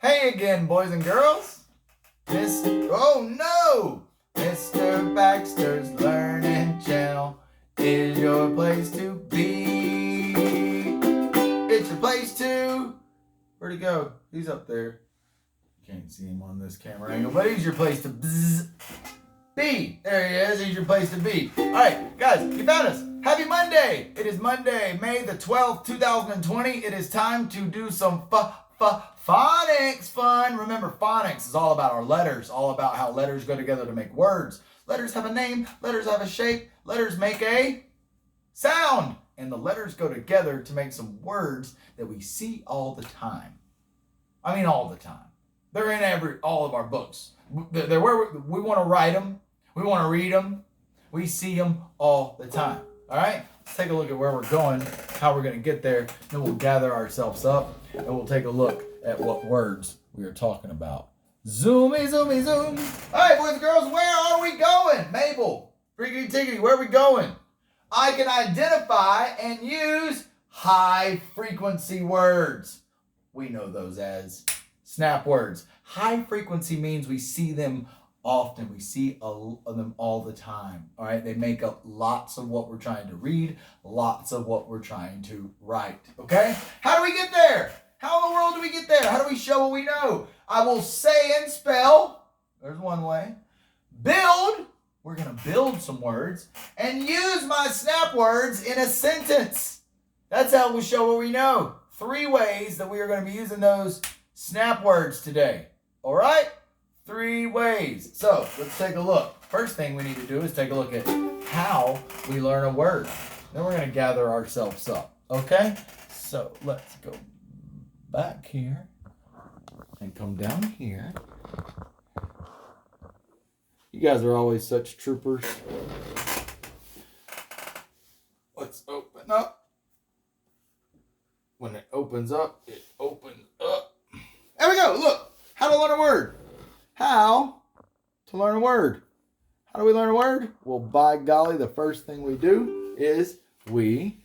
Hey again, boys and girls. Oh no! Mr. Baxter's Learning Channel is your place to be. It's your place to... Where'd he go? He's up there. You can't see him on this camera angle, but he's your place to be. There he is. He's your place to be. All right, guys, you found us. Happy Monday. It is Monday, May the 12th, 2020. It is time to do some phonics fun. Remember, phonics is all about our letters, all about how letters go together to make words. Letters have a name, letters have a shape, letters make a sound, and the letters go together to make some words that we see all the time. I mean all the time. They're in all of our books. They're where we want to write them. We want to read them. We see them all the time. All right? Let's take a look at where we're going, how we're going to get there. Then we'll gather ourselves up, and we'll take a look at what words we are talking about. Zoomy, zoomy, zoom. All right, boys and girls, where are we going? Mabel, friggity tiggity, where are we going? I can identify and use high-frequency words. We know those as snap words. High frequency means we see them often. We see them all the time. All right, they make up lots of what we're trying to read, lots of what we're trying to write. Okay, how do we get there? How in the world do we get there? How do we show what we know? I will say and spell. There's one way. Build. We're going to build some words and use my snap words in a sentence. That's how we show what we know. 3 ways that we are going to be using those snap words today. All right? 3 ways. So let's take a look. First thing we need to do is take a look at how we learn a word. Then we're going to gather ourselves up. Okay? So let's go back here and come down here. You guys are always such troopers. Let's open up. When it opens up, it opens up. There we go. Look. How to learn a word. How to learn a word. How do we learn a word? Well, by golly, the first thing we do is we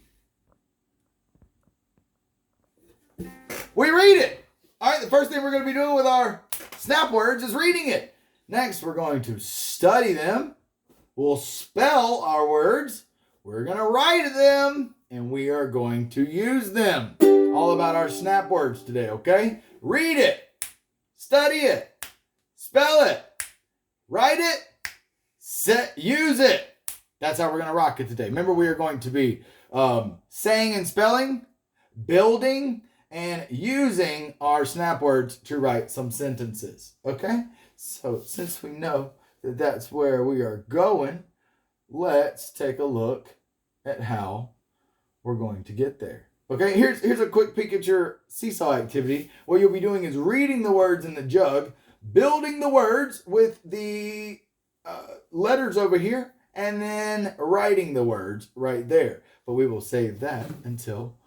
read it. All right, the first thing we're going to be doing with our snap words is reading it. Next, we're going to study them. We'll spell our words. We're going to write them, and we are going to use them. All about our snap words today, okay? Read it. Study it. Spell it. Write it. Use it. That's how we're going to rock it today. Remember, we are going to be saying and spelling, building, and using our snap words to write some sentences. Okay? So since we know that that's where we are going, let's take a look at how we're going to get there. Okay, here's a quick peek at your seesaw activity. What you'll be doing is reading the words in the jug, building the words with the letters over here, and then writing the words right there. But we will save that until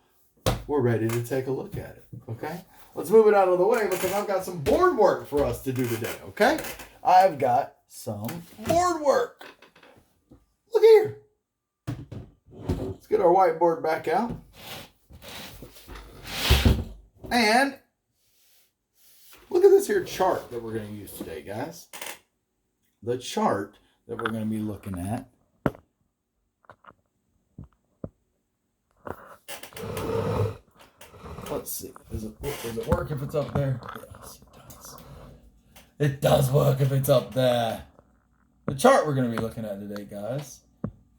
we're ready to take a look at it. Okay, let's move it out of the way because I've got some board work for us to do today. Okay, I've got some board work. Look here. Let's get our whiteboard back out. And look at this here chart that we're going to use today, guys. The chart that we're going to be looking at. Let's see. Does it work if it's up there? Yes, it does. It does work if it's up there. The chart we're going to be looking at today, guys.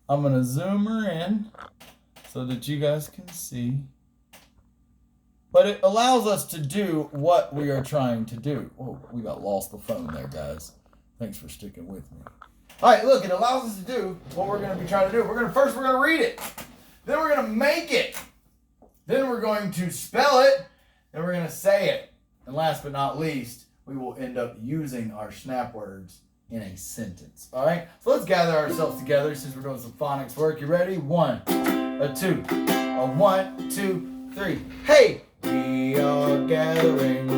I'm going to zoom her in so that you guys can see. But it allows us to do what we are trying to do. Oh, we got lost the phone there, guys. Thanks for sticking with me. All right, look, it allows us to do what we're going to be trying to do. First we're going to read it. Then we're going to make it. Then we're going to spell it. Then we're going to say it. And last but not least, we will end up using our snap words in a sentence. All right? So let's gather ourselves together since we're doing some phonics work. You ready? 1, a 2, a 1, 2, 3. Hey! We are gathering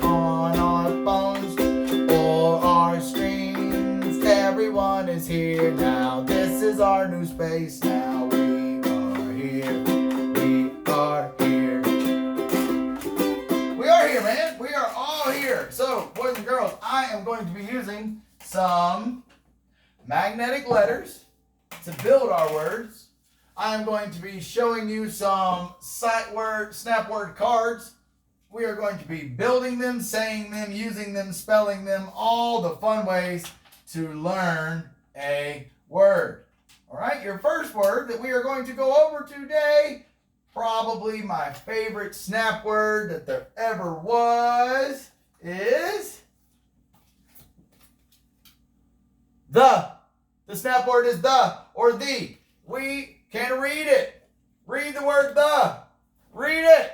on our phones or our screens. Everyone is here now. This is our new space now. We are here. We are here. boys and girls, I am going to be using some magnetic letters to build our words. I am going to be showing you some sight word, snap word cards. We are going to be building them, saying them, using them, spelling them, all the fun ways to learn a word. All right, your first word that we are going to go over today, probably my favorite snap word that there ever was, is the. The snap word is the or the. We can read it. Read the word the. Read it.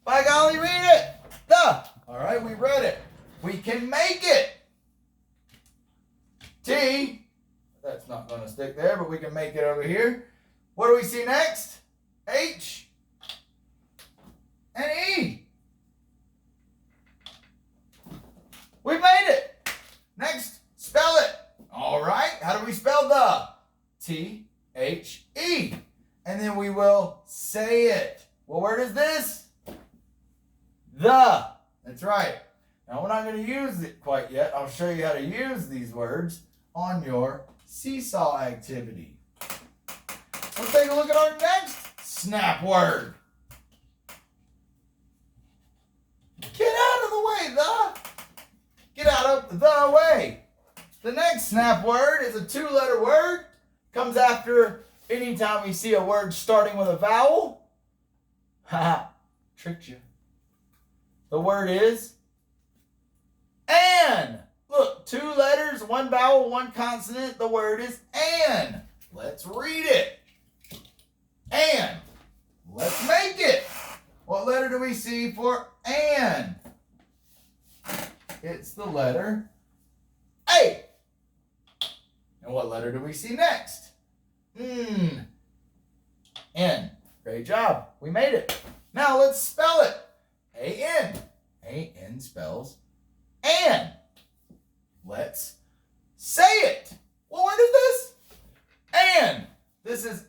By golly, read it. The. All right, we read it. We can make it. T. That's not going to stick there, but we can make it over here. What do we see next? H and E. We made it. Next, spell it. All right, how do we spell the? T-H-E. And then we will say it. What word is this? The. That's right. Now, we're not going to use it quite yet. I'll show you how to use these words on your seesaw activity. Let's take a look at our next snap word. Get out of the way, the. Get out of the way. The next snap word is a two-letter word. Comes after anytime we see a word starting with a vowel. Haha, tricked you. The word is an. Look, two letters, one vowel, one consonant. The word is an. Let's read it. An. Let's make it. What letter do we see for an? It's the letter A. And what letter do we see next? N. Great job. We made it. Now let's spell it. A-N. A-N spells an. Let's say it. Well, what is this? An. This is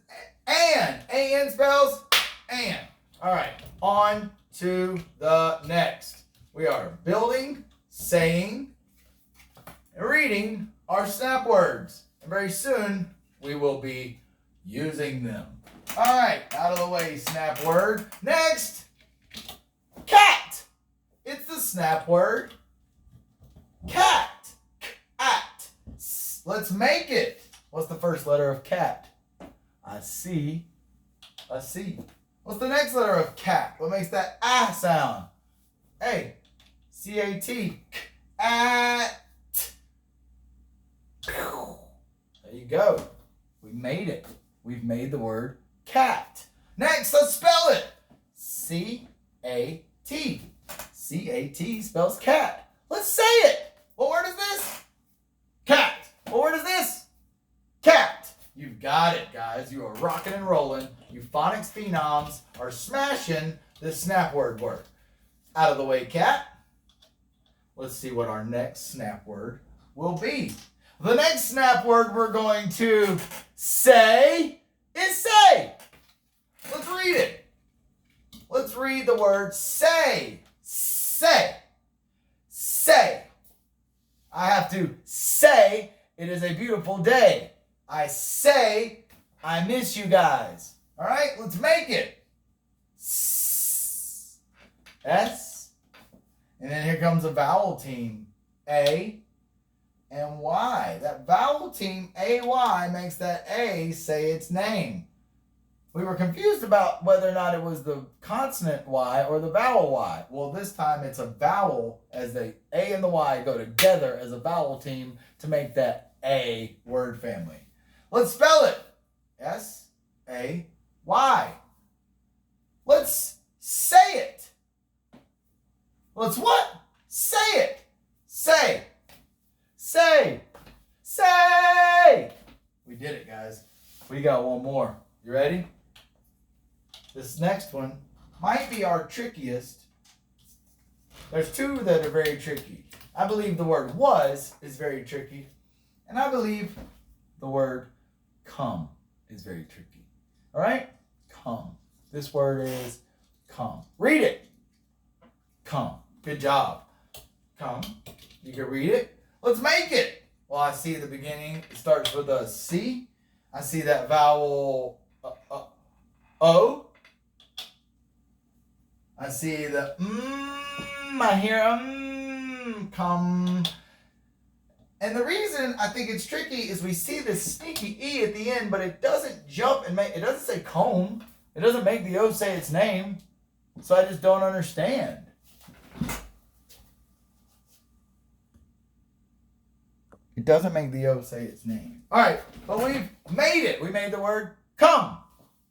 an. A-N spells an. All right. On to the next. We are building, saying, and reading our snap words. And very soon, we will be using them. All right, out of the way, snap word. Next, cat. It's the snap word, cat. Cat. Let's make it. What's the first letter of cat? I see. A C. What's the next letter of cat? What makes that ah sound? A. C-A-T. At. There you go. We made it. We've made the word cat. Next, let's spell it. C-A-T. C-A-T spells cat. Let's say it. What word is this? Cat. What word is this? Cat. You've got it, guys. You are rocking and rolling. You phonics phenoms are smashing this snap word work. Out of the way, cat. Let's see what our next snap word will be. The next snap word we're going to say is say. Let's read it. Let's read the word say. Say. Say. I have to say it is a beautiful day. I say I miss you guys. All right, let's make it. S. And then here comes a vowel team. A and Y. That vowel team, A-Y, makes that A say its name. We were confused about whether or not it was the consonant Y or the vowel Y. Well, this time it's a vowel, as the A and the Y go together as a vowel team to make that A word family. Let's spell it. S-A-Y. Let's say it. Let's what? Say it. Say. Say. Say. We did it, guys. We got one more. You ready? This next one might be our trickiest. There's two that are very tricky. I believe the word was is very tricky. And I believe the word come is very tricky. All right? Come. This word is come. Read it. Come. Good job. Come. You can read it. Let's make it. Well, I see at the beginning, it starts with a C. I see that vowel O. I see the I hear come. And the reason I think it's tricky is we see this sneaky E at the end, but it doesn't jump and make, it doesn't say comb. It doesn't make the O say its name. So I just don't understand. It doesn't make the O say its name. All right, but we've made it. We made the word come.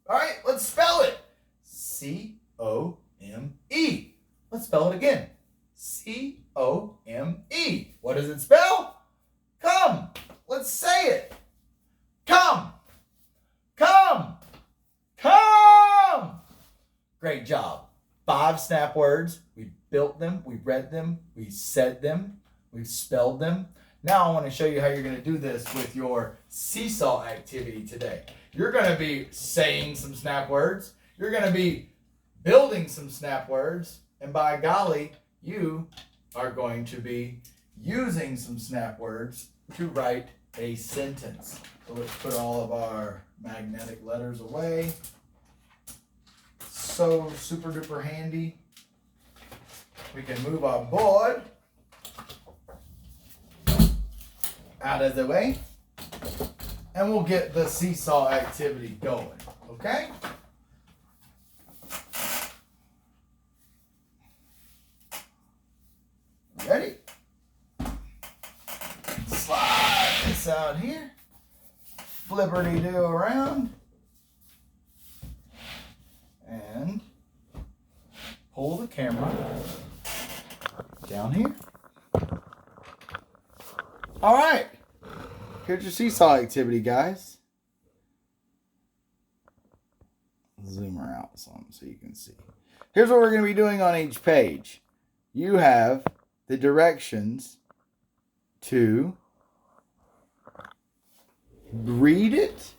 All right, let's spell it. C-O-M-E. Let's spell it again. C-O-M-E. What does it spell? Come. Let's say it. Come. Come. Come. Great job. 5 snap words. We built them. We read them. We said them. We've spelled them. Now I want to show you how you're going to do this with your seesaw activity today. You're going to be saying some snap words. You're going to be building some snap words. And by golly, you are going to be using some snap words to write a sentence. So let's put all of our magnetic letters away. So super duper handy. We can move our board out of the way, and we'll get the seesaw activity going, okay? Ready? Slide this out here, flipperty-do around, and pull the camera down here. All right, here's your seesaw activity, guys. Zoom her out some so you can see. Here's what we're going to be doing on each page. You have the directions to read it,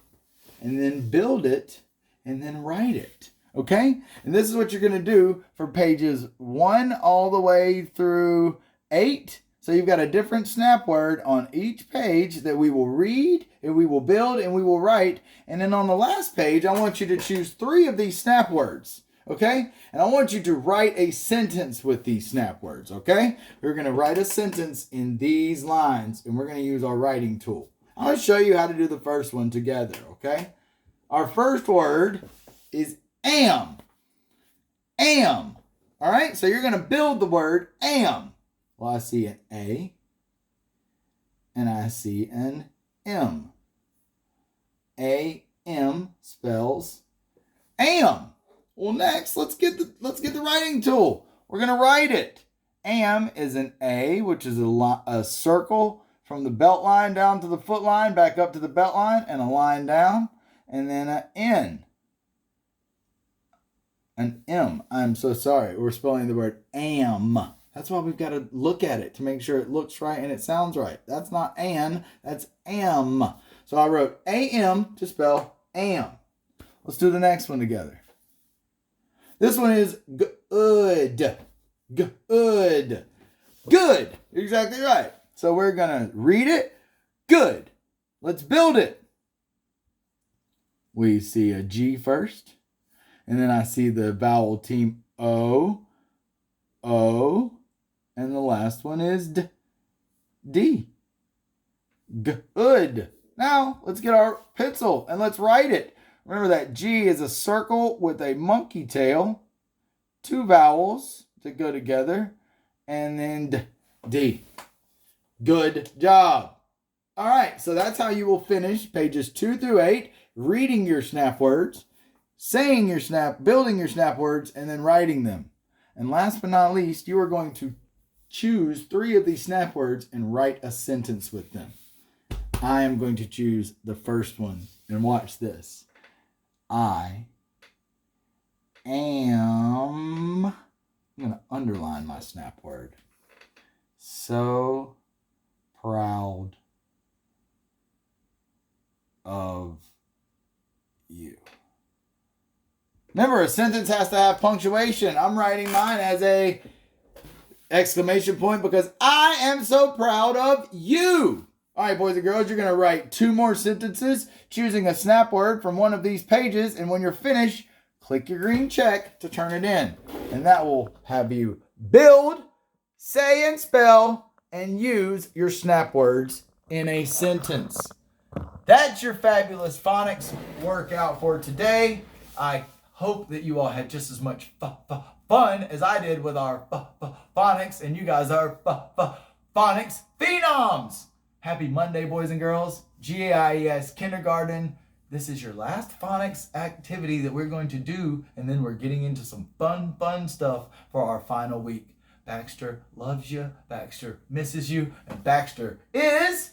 and then build it, and then write it. Okay? And this is what you're going to do for pages 1 all the way through 8. So you've got a different snap word on each page that we will read, and we will build, and we will write. And then on the last page, I want you to choose 3 of these snap words, okay? And I want you to write a sentence with these snap words, okay? We're going to write a sentence in these lines, and we're going to use our writing tool. I'm going to show you how to do the first one together, okay? Our first word is am. Am. All right? So you're going to build the word am. Well, I see an A, and I see an M. A-M spells am. Well, next, let's get the writing tool. We're going to write it. Am is an A, which is a circle from the belt line down to the foot line, back up to the belt line, and a line down, and then an N. An M. I'm so sorry. We're spelling the word am. That's why we've got to look at it to make sure it looks right and it sounds right. That's not an, that's am. So I wrote am to spell am. Let's do the next one together. This one is good. Good. Good. You're exactly right. So we're going to read it. Good. Let's build it. We see a G first. And then I see the vowel team O. O. And the last one is D. Good. Now, let's get our pencil and let's write it. Remember that G is a circle with a monkey tail. 2 vowels to go together. And then D. Good job. All right, so that's how you will finish pages 2 through 8, reading your snap words, saying your building your snap words, and then writing them. And last but not least, you are going to choose 3 of these snap words and write a sentence with them. I am going to choose the first one, and watch this. I am, I'm going to underline my snap word. So proud of you. Remember, a sentence has to have punctuation. I'm writing mine as a Exclamation point, because I am so proud of you. All right, boys and girls, you're going to write 2 more sentences, choosing a snap word from one of these pages. And when you're finished, click your green check to turn it in. And that will have you build, say and spell, and use your snap words in a sentence. That's your fabulous phonics workout for today. I hope that you all had just as much fun as I did with our phonics, and you guys are phonics phenoms. Happy Monday, boys and girls. GAIES Kindergarten. This is your last phonics activity that we're going to do, and then we're getting into some fun stuff for our final week. Baxter loves you, Baxter misses you, and Baxter is